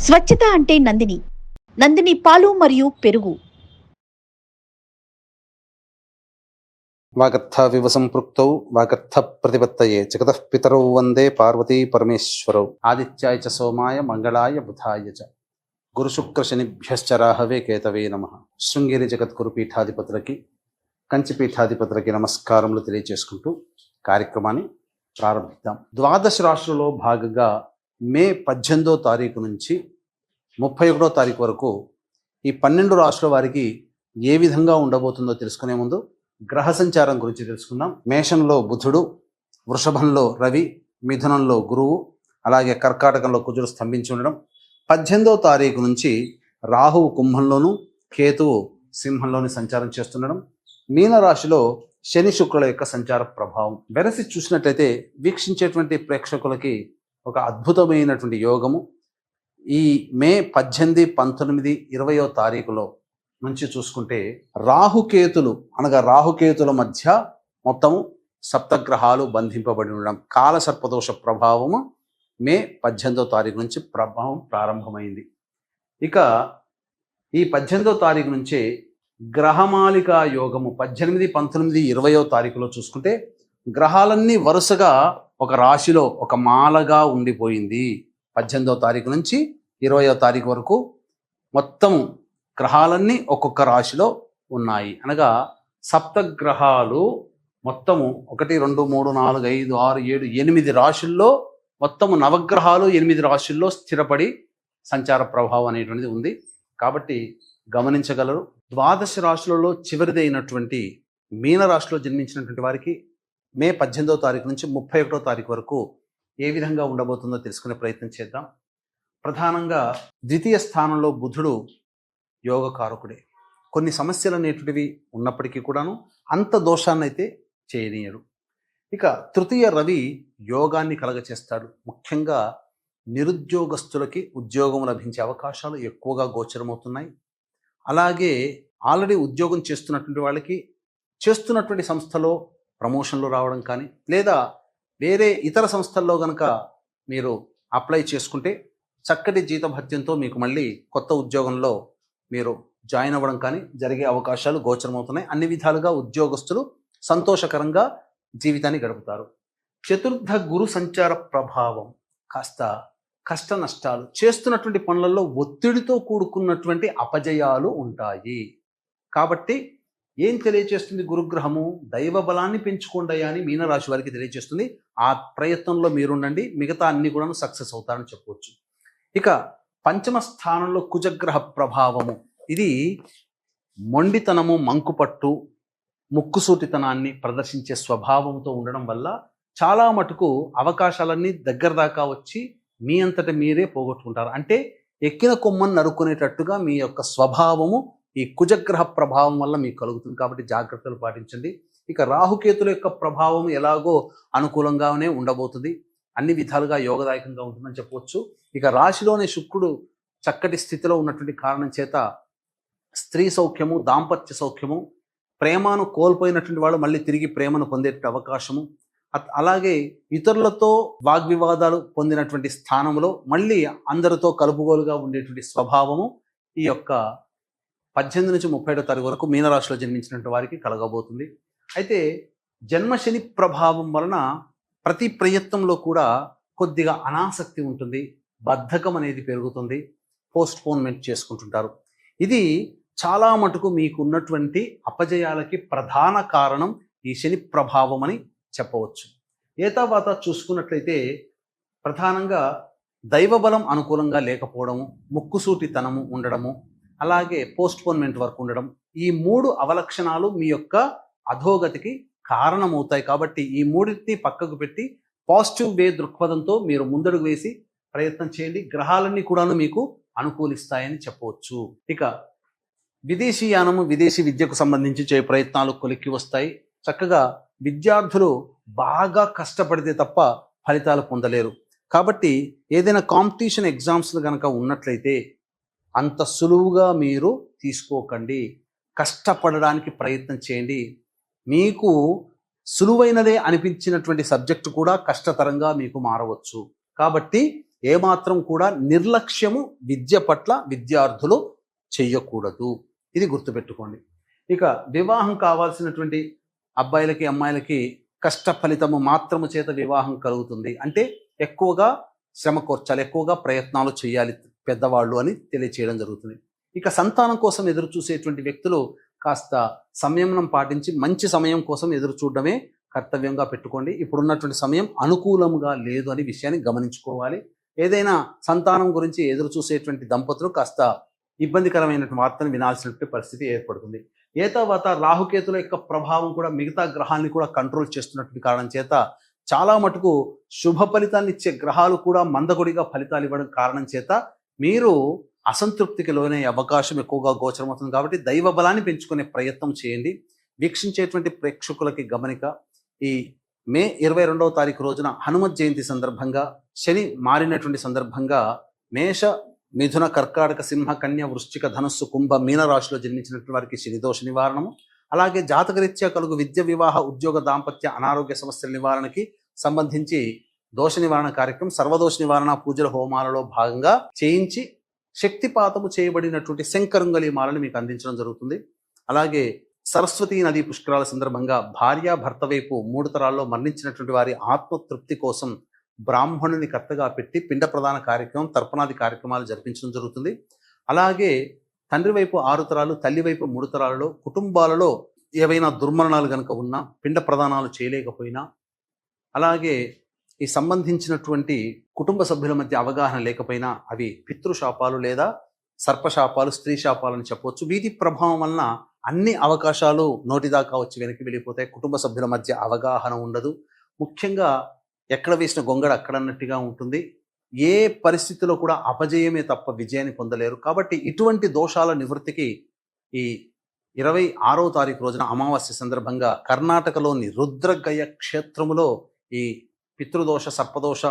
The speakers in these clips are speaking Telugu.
స్వచ్ఛత అంటే నందిని పాలు మరియు పెరుగు. వాగర్థవివ సంపృక్తౌ వాగర్థ ప్రతిపత్తయే జగతః పితరౌ వందే పార్వతీ పరమేశ్వరౌ. ఆదిత్యాయ చ సోమాయ మంగళాయ బుధాయ చ గురుశుక్ర శనిభ్యశ్చ రాహవే కేతవే నమః. శృంగేరి జగద్గురు పీఠాధిపతులకి, కంచి పీఠాధిపతులకి నమస్కారములు తెలియజేసుకుంటూ కార్యక్రమాన్ని ప్రారంభిద్దాం. ద్వాదశ రాశులలో భాగంగా మే 18వ తారీఖు నుంచి 31వ తారీఖు వరకు ఈ 12 రాశుల వారికి ఏ విధంగా ఉండబోతుందో తెలుసుకునే ముందు గ్రహ సంచారం గురించి తెలుసుకుందాం. మేషంలో బుధుడు, వృషభంలో రవి, మిథునంలో గురువు, అలాగే కర్కాటకంలో కుజుడు స్తంభించి ఉండడం. 18వ తారీఖు నుంచి రాహువు కుంభంలోను, కేతువు సింహంలోని సంచారం చేస్తుండడం. మీనరాశిలో శని శుక్రుల యొక్క సంచార ప్రభావం వెరసి చూసినట్లయితే వీక్షించేటువంటి ప్రేక్షకులకి ఒక అద్భుతమైనటువంటి యోగము ఈ మే 18, 19, 20వ తారీఖులో నుంచి చూసుకుంటే రాహుకేతుల మధ్య మొత్తము సప్తగ్రహాలు బంధింపబడి ఉండడం, కాలసర్పదోష ప్రభావము మే 18వ తారీఖు నుంచి ప్రభావం ప్రారంభమైంది. ఇక ఈ 18వ తారీఖు నుంచే గ్రహమాలికా యోగము 18, 19, 20వ తారీఖులో చూసుకుంటే గ్రహాలన్నీ వరుసగా ఒక రాశిలో ఒక మాలగా ఉండిపోయింది. 18వ తారీఖు నుంచి 20వ తారీఖు వరకు మొత్తం గ్రహాలన్నీ ఒక్కొక్క రాశిలో ఉన్నాయి. అనగా సప్తగ్రహాలు మొత్తము 1, 2, 3, 4, 5, 6, 7, 8 రాశుల్లో మొత్తము నవగ్రహాలు 8 రాశుల్లో స్థిరపడి సంచార ప్రభావం అనేటువంటిది ఉంది. కాబట్టి గమనించగలరు. ద్వాదశ రాశులలో చివరిదైనటువంటి మీనరాశిలో జన్మించినటువంటి వారికి మే 18వ తారీఖు నుంచి 31వ తారీఖు వరకు ఏ విధంగా ఉండబోతుందో తెలుసుకునే ప్రయత్నం చేద్దాం. ప్రధానంగా ద్వితీయ స్థానంలో బుధుడు యోగకారకుడే. కొన్ని సమస్యలు అనేటువంటివి ఉన్నప్పటికీ కూడాను అంత దోషాన్ని అయితే చేయనీయడు. ఇక తృతీయ రవి యోగాన్ని కలగచేస్తాడు. ముఖ్యంగా నిరుద్యోగస్తులకి ఉద్యోగం లభించే అవకాశాలు ఎక్కువగా గోచరమవుతున్నాయి. అలాగే ఆల్రెడీ ఉద్యోగం చేస్తున్నటువంటి వాళ్ళకి చేస్తున్నటువంటి సంస్థలో ప్రమోషన్లు రావడం కానీ, లేదా వేరే ఇతర సంస్థల్లో కనుక మీరు అప్లై చేసుకుంటే చక్కటి జీతభత్యంతో మీకు మళ్ళీ కొత్త ఉద్యోగంలో మీరు జాయిన్ అవ్వడం కానీ జరిగే అవకాశాలు గోచరమవుతున్నాయి. అన్ని విధాలుగా ఉద్యోగస్తులు సంతోషకరంగా జీవితాన్ని గడుపుతారు. చతుర్థ గురు సంచార ప్రభావం కాస్త కష్ట నష్టాలు, చేస్తున్నటువంటి పనులలో ఒత్తిడితో కూడుకున్నటువంటి అపజయాలు ఉంటాయి. కాబట్టి ఏం తెలియజేస్తుంది గురుగ్రహము? దైవ బలాన్ని పెంచుకోండి అని మీనరాశి వారికి తెలియజేస్తుంది. ఆ ప్రయత్నంలో మీరుండండి, మిగతా అన్ని కూడా సక్సెస్ అవుతారని చెప్పవచ్చు. ఇక పంచమ స్థానంలో కుజగ్రహ ప్రభావము. ఇది మొండితనము, మంకుపట్టు, ముక్కుసూటితనాన్ని ప్రదర్శించే స్వభావంతో ఉండడం వల్ల చాలా మటుకు అవకాశాలన్నీ దగ్గర దాకా వచ్చి మీ అంతట మీరే పోగొట్టుకుంటారు. అంటే ఎక్కిన కొమ్మను నరుక్కునేటట్టుగా మీ యొక్క స్వభావము ఈ కుజగ్రహ ప్రభావం వల్ల మీకు కలుగుతుంది. కాబట్టి జాగ్రత్తలు పాటించండి. ఇక రాహుకేతుల యొక్క ప్రభావం ఎలాగో అనుకూలంగానే ఉండబోతుంది, అన్ని విధాలుగా యోగదాయకంగా ఉంటుందని చెప్పవచ్చు. ఇక రాశిలోనే శుక్రుడు చక్కటి స్థితిలో ఉన్నటువంటి కారణం చేత స్త్రీ సౌఖ్యము, దాంపత్య సౌఖ్యము, ప్రేమను కోల్పోయినటువంటి వాళ్ళు మళ్ళీ తిరిగి ప్రేమను పొందేటువంటి అవకాశము, అలాగే ఇతరులతో వాగ్వివాదాలు పొందినటువంటి స్థానంలో మళ్ళీ అందరితో కలుపుగోలుగా ఉండేటువంటి స్వభావము ఈ యొక్క 18 నుంచి 31వ తారీఖు వరకు మీనరాశిలో జన్మించినటువంటి వారికి కలగబోతుంది. అయితే జన్మశని ప్రభావం వలన ప్రతి ప్రయత్నంలో కూడా కొద్దిగా అనాసక్తి ఉంటుంది, బద్ధకం అనేది పెరుగుతుంది, పోస్ట్పోన్మెంట్ చేసుకుంటుంటారు. ఇది చాలా మటుకు మీకు ఉన్నటువంటి అపజయాలకి ప్రధాన కారణం ఈ శని ప్రభావం అని చెప్పవచ్చు. ఏతావాత చూసుకున్నట్లయితే ప్రధానంగా దైవబలం అనుకూలంగా లేకపోవడము, ముక్కుసూటితనము ఉండడము, అలాగే పోస్ట్పోన్మెంట్ వర్క్ ఉండడం, ఈ 3 అవలక్షణాలు మీ యొక్క అధోగతికి కారణమవుతాయి. కాబట్టి ఈ మూడింటిని పక్కకు పెట్టి పాజిటివ్ వే దృక్పథంతో మీరు ముందడుగు వేసి ప్రయత్నం చేయండి. గ్రహాలన్నీ కూడా మీకు అనుకూలిస్తాయని చెప్పవచ్చు. ఇక విదేశీయానము, విదేశీ విద్యకు సంబంధించి చేయ ప్రయత్నాలు కొలిక్కి వస్తాయి. చక్కగా విద్యార్థులు బాగా కష్టపడితే తప్ప ఫలితాలు పొందలేరు. కాబట్టి ఏదైనా కాంపిటీషన్ ఎగ్జామ్స్లు కనుక ఉన్నట్లయితే అంత సులువుగా మీరు తీసుకోకండి, కష్టపడడానికి ప్రయత్నం చేయండి. మీకు సులువైనదే అనిపించినటువంటి సబ్జెక్టు కూడా కష్టతరంగా మీకు మారవచ్చు. కాబట్టి ఏమాత్రం కూడా నిర్లక్ష్యము విద్య పట్ల విద్యార్థులు చెయ్యకూడదు. ఇది గుర్తుపెట్టుకోండి. ఇక వివాహం కావాల్సినటువంటి అబ్బాయిలకి అమ్మాయిలకి కష్ట ఫలితము మాత్రము చేత వివాహం కలుగుతుంది అంటే ఎక్కువగా శ్రమ కోర్చాలి, ఎక్కువగా ప్రయత్నాలు చేయాలి పెద్దవాళ్ళు అని తెలియచేయడం జరుగుతుంది. ఇక సంతానం కోసం ఎదురు చూసేటువంటి వ్యక్తులు కాస్త సంయమనం పాటించి మంచి సమయం కోసం ఎదురు చూడడమే కర్తవ్యంగా పెట్టుకోండి. ఇప్పుడున్నటువంటి సమయం అనుకూలంగా లేదు అనే విషయాన్ని గమనించుకోవాలి. ఏదైనా సంతానం గురించి ఎదురు చూసేటువంటి దంపతులు కాస్త ఇబ్బందికరమైనటువంటి వార్తను వినాల్సినటువంటి పరిస్థితి ఏర్పడుతుంది. తర్వాత రాహుకేతుల యొక్క ప్రభావం కూడా మిగతా గ్రహాన్ని కూడా కంట్రోల్ చేస్తున్నటువంటి కారణం చేత చాలా మటుకు శుభ ఫలితాన్ని ఇచ్చే గ్రహాలు కూడా మందకొడిగా ఫలితాలు ఇవ్వడం కారణం చేత మీరు అసంతృప్తికి లోనే అవకాశం ఎక్కువగా గోచరమవుతుంది. కాబట్టి దైవ బలాన్ని పెంచుకునే ప్రయత్నం చేయండి. వీక్షించేటువంటి ప్రేక్షకులకి గమనిక, ఈ మే 22వ తారీఖు రోజున హనుమత్ జయంతి సందర్భంగా శని మారినటువంటి సందర్భంగా మేష, మిథున, కర్కాటక, సింహ, కన్య, వృశ్చిక, ధనుస్సు, కుంభ, మీన రాశిలో జన్మించినటువంటి వారికి శని దోష నివారణము, అలాగే జాతకరీత్యా కలుగు విద్య, వివాహ, ఉద్యోగ, దాంపత్య, అనారోగ్య సమస్యల నివారణకి సంబంధించి దోష నివారణ కార్యక్రమం సర్వదోష నివారణ పూజల హోమాలలో భాగంగా చేయించి శక్తిపాతము చేయబడినటువంటి శంకరంగలి మాలను మీకు అందించడం జరుగుతుంది. అలాగే సరస్వతీ నదీ పుష్కరాల సందర్భంగా భార్య భర్త వైపు 3 తరాల్లో మరణించినటువంటి వారి ఆత్మతృప్తి కోసం బ్రాహ్మణుని కర్తగా పెట్టి పిండ ప్రదాన కార్యక్రమం, తర్పణాది కార్యక్రమాలు జరిపించడం జరుగుతుంది. అలాగే తండ్రి వైపు 6 తరాలు, తల్లి వైపు 3 తరాలలో కుటుంబాలలో ఏవైనా దుర్మరణాలు కనుక ఉన్నా, పిండ ప్రదానాలు చేయలేకపోయినా, అలాగే ఈ సంబంధించినటువంటి కుటుంబ సభ్యుల మధ్య అవగాహన లేకపోయినా అవి పితృశాపాలు లేదా సర్పశాపాలు, స్త్రీ శాపాలు అని చెప్పవచ్చు. వీటి ప్రభావం వలన అన్ని అవకాశాలు నోటిదాకా వచ్చి వెనక్కి వెళ్ళిపోతాయి. కుటుంబ సభ్యుల మధ్య అవగాహన ఉండదు. ముఖ్యంగా ఎక్కడ వేసిన గొంగడ అక్కడన్నట్టుగా ఉంటుంది. ఏ పరిస్థితిలో కూడా అపజయమే తప్ప విజయాన్ని పొందలేరు. కాబట్టి ఇటువంటి దోషాల నివృత్తికి ఈ 26వ తారీఖు రోజున అమావాస్య సందర్భంగా కర్ణాటకలోని రుద్రగయ క్షేత్రములో ఈ పితృదోష, సర్పదోష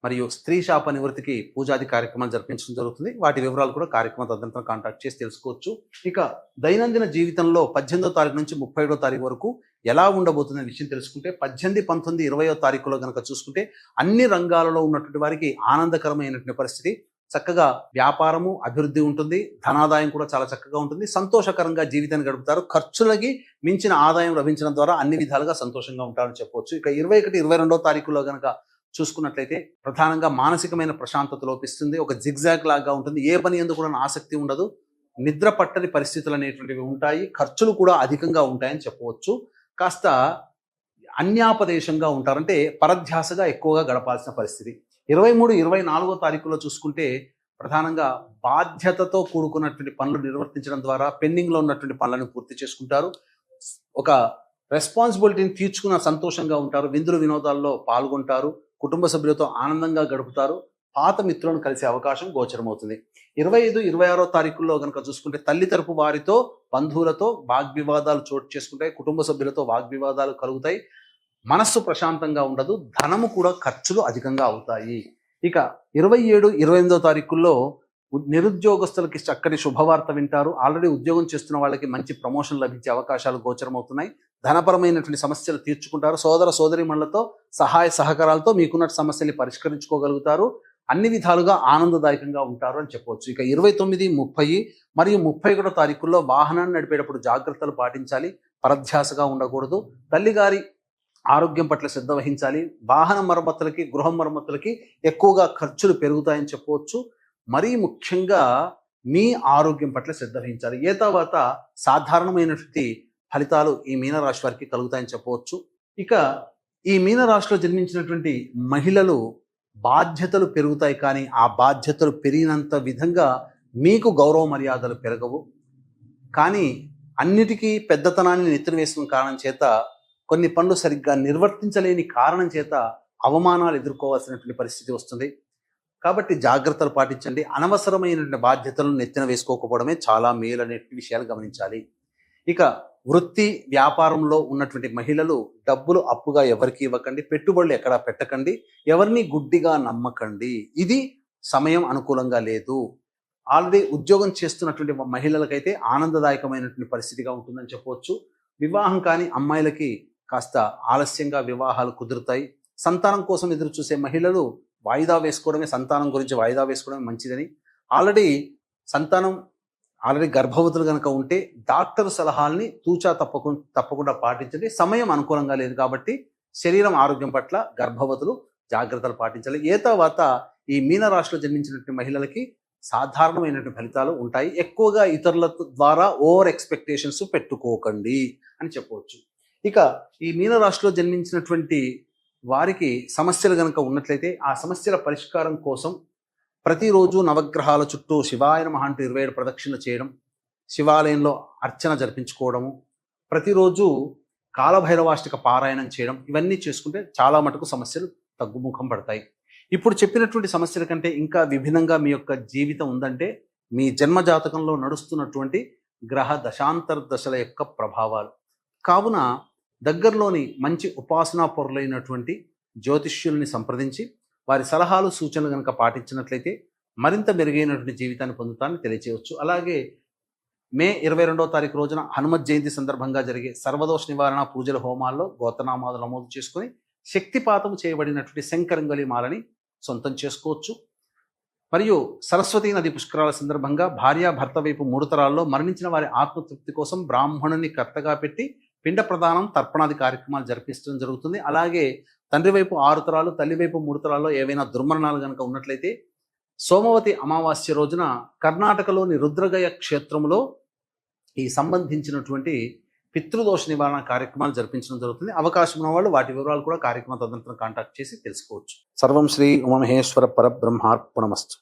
మరియు స్త్రీ శాప నివృత్తికి పూజాది కార్యక్రమాలు జరిపించడం జరుగుతుంది. వాటి వివరాలు కూడా కార్యక్రమం తదనంతరం కాంటాక్ట్ చేసి తెలుసుకోవచ్చు. ఇక దైనందిన జీవితంలో 18వ తారీఖు నుంచి 31వ తారీఖు వరకు ఎలా ఉండబోతుందనే విషయం తెలుసుకుంటే 18, 19, 20వ తారీఖులో కనుక చూసుకుంటే అన్ని రంగాలలో ఉన్నటువంటి వారికి ఆనందకరమైనటువంటి పరిస్థితి. చక్కగా వ్యాపారము అభివృద్ధి ఉంటుంది, ధనాదాయం కూడా చాలా చక్కగా ఉంటుంది, సంతోషకరంగా జీవితాన్ని గడుపుతారు. ఖర్చులకి మించిన ఆదాయం లభించడం ద్వారా అన్ని విధాలుగా సంతోషంగా ఉంటారని చెప్పవచ్చు. ఇక 21, 22వ తారీఖులో కనుక చూసుకున్నట్లయితే ప్రధానంగా మానసికమైన ప్రశాంతత లోపిస్తుంది. ఒక జిగ్జాగ్ లాగా ఉంటుంది. ఏ పని ఎందుకు కూడా ఆసక్తి ఉండదు. నిద్ర పట్టని పరిస్థితులు అనేటువంటివి ఉంటాయి. ఖర్చులు కూడా అధికంగా ఉంటాయని చెప్పవచ్చు. కాస్త అన్యాపదేశంగా ఉంటారంటే పరధ్యాసగా ఎక్కువగా గడపాల్సిన పరిస్థితి. 23, 24వ తారీఖులో చూసుకుంటే ప్రధానంగా బాధ్యతతో కూడుకున్నటువంటి పనులు నిర్వర్తించడం ద్వారా పెండింగ్లో ఉన్నటువంటి పనులను పూర్తి చేసుకుంటారు. ఒక రెస్పాన్సిబిలిటీని తీర్చుకున్న సంతోషంగా ఉంటారు. విందులు వినోదాల్లో పాల్గొంటారు. కుటుంబ సభ్యులతో ఆనందంగా గడుపుతారు. పాత మిత్రులను కలిసే అవకాశం గోచరమవుతుంది. 25, 26వ తారీఖుల్లో కనుక చూసుకుంటే తల్లి తరపు వారితో, బంధువులతో వాగ్వివాదాలు చోటు చేసుకుంటాయి. కుటుంబ సభ్యులతో వాగ్వివాదాలు కలుగుతాయి. మనస్సు ప్రశాంతంగా ఉండదు. ధనము కూడా ఖర్చులు అధికంగా అవుతాయి. ఇక 27, 28వ తారీఖుల్లో నిరుద్యోగస్తులకి చక్కని శుభవార్త వింటారు. ఆల్రెడీ ఉద్యోగం చేస్తున్న వాళ్ళకి మంచి ప్రమోషన్ లభించే అవకాశాలు గోచరమవుతున్నాయి. ధనపరమైనటువంటి సమస్యలు తీర్చుకుంటారు. సోదర సోదరీమణులతో సహాయ సహకారాలతో మీకున్న సమస్యల్ని పరిష్కరించుకోగలుగుతారు. అన్ని విధాలుగా ఆనందదాయకంగా ఉంటారు అని చెప్పవచ్చు. ఇక 29, 30 మరియు 31వ తారీఖుల్లో వాహనాన్ని నడిపేటప్పుడు జాగ్రత్తలు పాటించాలి. పరధ్యాసగా ఉండకూడదు. తల్లిగారి ఆరోగ్యం పట్ల శ్రద్ధ వహించాలి. వాహన మరమ్మతులకి, గృహ మరమ్మతులకి ఎక్కువగా ఖర్చులు పెరుగుతాయని చెప్పవచ్చు. మరీ ముఖ్యంగా మీ ఆరోగ్యం పట్ల శ్రద్ధ వహించాలి. తర్వాత సాధారణమైనటువంటి ఫలితాలు ఈ మీనరాశి వారికి కలుగుతాయని చెప్పవచ్చు. ఇక ఈ మీనరాశిలో జన్మించినటువంటి మహిళలు బాధ్యతలు పెరుగుతాయి, కానీ ఆ బాధ్యతలు పెరిగినంత విధంగా మీకు గౌరవ మర్యాదలు పెరగవు. కానీ అన్నిటికీ పెద్దతనాన్ని నెత్తిన వేసిన కారణం చేత, కొన్ని పనులు సరిగ్గా నిర్వర్తించలేని కారణం చేత అవమానాలు ఎదుర్కోవాల్సినటువంటి పరిస్థితి వస్తుంది. కాబట్టి జాగ్రత్తలు పాటించండి. అనవసరమైనటువంటి బాధ్యతలను నెత్తిన వేసుకోకపోవడమే చాలా మేలు అనే విషయాలు గమనించాలి. ఇక వృత్తి వ్యాపారంలో ఉన్నటువంటి మహిళలు డబ్బులు అప్పుగా ఎవరికి ఇవ్వకండి. పెట్టుబడులు ఎక్కడా పెట్టకండి. ఎవరిని గుడ్డిగా నమ్మకండి. ఇది సమయం అనుకూలంగా లేదు. ఆల్రెడీ ఉద్యోగం చేస్తున్నటువంటి మహిళలకైతే ఆనందదాయకమైనటువంటి పరిస్థితిగా ఉంటుందని చెప్పవచ్చు. వివాహం కాని అమ్మాయిలకి కాస్త ఆలస్యంగా వివాహాలు కుదురుతాయి. సంతానం కోసం ఎదురు చూసే మహిళలు వాయిదా వేసుకోవడమే, సంతానం గురించి వాయిదా వేసుకోవడమే మంచిదని, సంతానం ఆల్రెడీ గర్భవతులు కనుక ఉంటే డాక్టర్ సలహాల్ని తూచా తప్పకుండా పాటించండి. సమయం అనుకూలంగా లేదు కాబట్టి శరీరం ఆరోగ్యం పట్ల గర్భవతులు జాగ్రత్తలు పాటించాలి. తర్వాత ఈ మీన రాశిలో జన్మించినటువంటి మహిళలకి సాధారణమైనటువంటి ఫలితాలు ఉంటాయి. ఎక్కువగా ఇతరుల ద్వారా ఓవర్ ఎక్స్పెక్టేషన్స్ పెట్టుకోకండి అని చెప్పవచ్చు. ఇక ఈ మీన రాశిలో జన్మించినటువంటి వారికి సమస్యలు కనుక ఉన్నట్లయితే ఆ సమస్యల పరిష్కారం కోసం ప్రతిరోజు నవగ్రహాల చుట్టూ శివాయ నమః అంటూ 27 ప్రదక్షిణ చేయడం, శివాలయంలో అర్చన జరిపించుకోవడము, ప్రతిరోజు కాలభైరవాష్టక పారాయణం చేయడం, ఇవన్నీ చేసుకుంటే చాలా మటుకు సమస్యలు తగ్గుముఖం పడతాయి. ఇప్పుడు చెప్పినటువంటి సమస్యల కంటే ఇంకా విభిన్నంగా మీ యొక్క జీవితం ఉందంటే మీ జన్మజాతకంలో నడుస్తున్నటువంటి గ్రహ దశాంతర దశల యొక్క ప్రభావాలు. కావున దగ్గరలోని మంచి ఉపాసనా పరులైనటువంటి జ్యోతిష్యుల్ని సంప్రదించి వారి సలహాలు సూచనలు కనుక పాటించినట్లయితే మరింత మెరుగైనటువంటి జీవితాన్ని పొందుతానని తెలియచేయవచ్చు. అలాగే మే 22వ తారీఖు రోజున హనుమత్ జయంతి సందర్భంగా జరిగే సర్వదోష నివారణ పూజల హోమాల్లో గోత్రనామాలు నమోదు చేసుకుని శక్తిపాతం చేయబడినటువంటి శంకరంగలి మాలని సొంతం చేసుకోవచ్చు. మరియు సరస్వతీ నది పుష్కరాల సందర్భంగా భార్యాభర్త వైపు 3 తరాల్లో మరణించిన వారి ఆత్మతృప్తి కోసం బ్రాహ్మణుని కర్తగా పెట్టి పిండ ప్రదానం తర్పణాది కార్యక్రమాలు జరిపించడం జరుగుతుంది. అలాగే తండ్రి వైపు 6 తరాలు, తల్లి వైపు 3 తరాల్లో ఏవైనా దుర్మరణాలు కనుక ఉన్నట్లయితే సోమవతి అమావాస్య రోజున కర్ణాటకలోని రుద్రగయ క్షేత్రంలో ఈ సంబంధించినటువంటి పితృదోష నివారణ కార్యక్రమాలు జరిపించడం జరుగుతుంది. అవకాశం ఉన్న వాళ్ళు వాటి వివరాలు కూడా కార్యక్రమ తదనంతరం కాంటాక్ట్ చేసి తెలుసుకోవచ్చు. సర్వం శ్రీ ఉమామహేశ్వర పరబ్రహ్మార్పణమస్తు.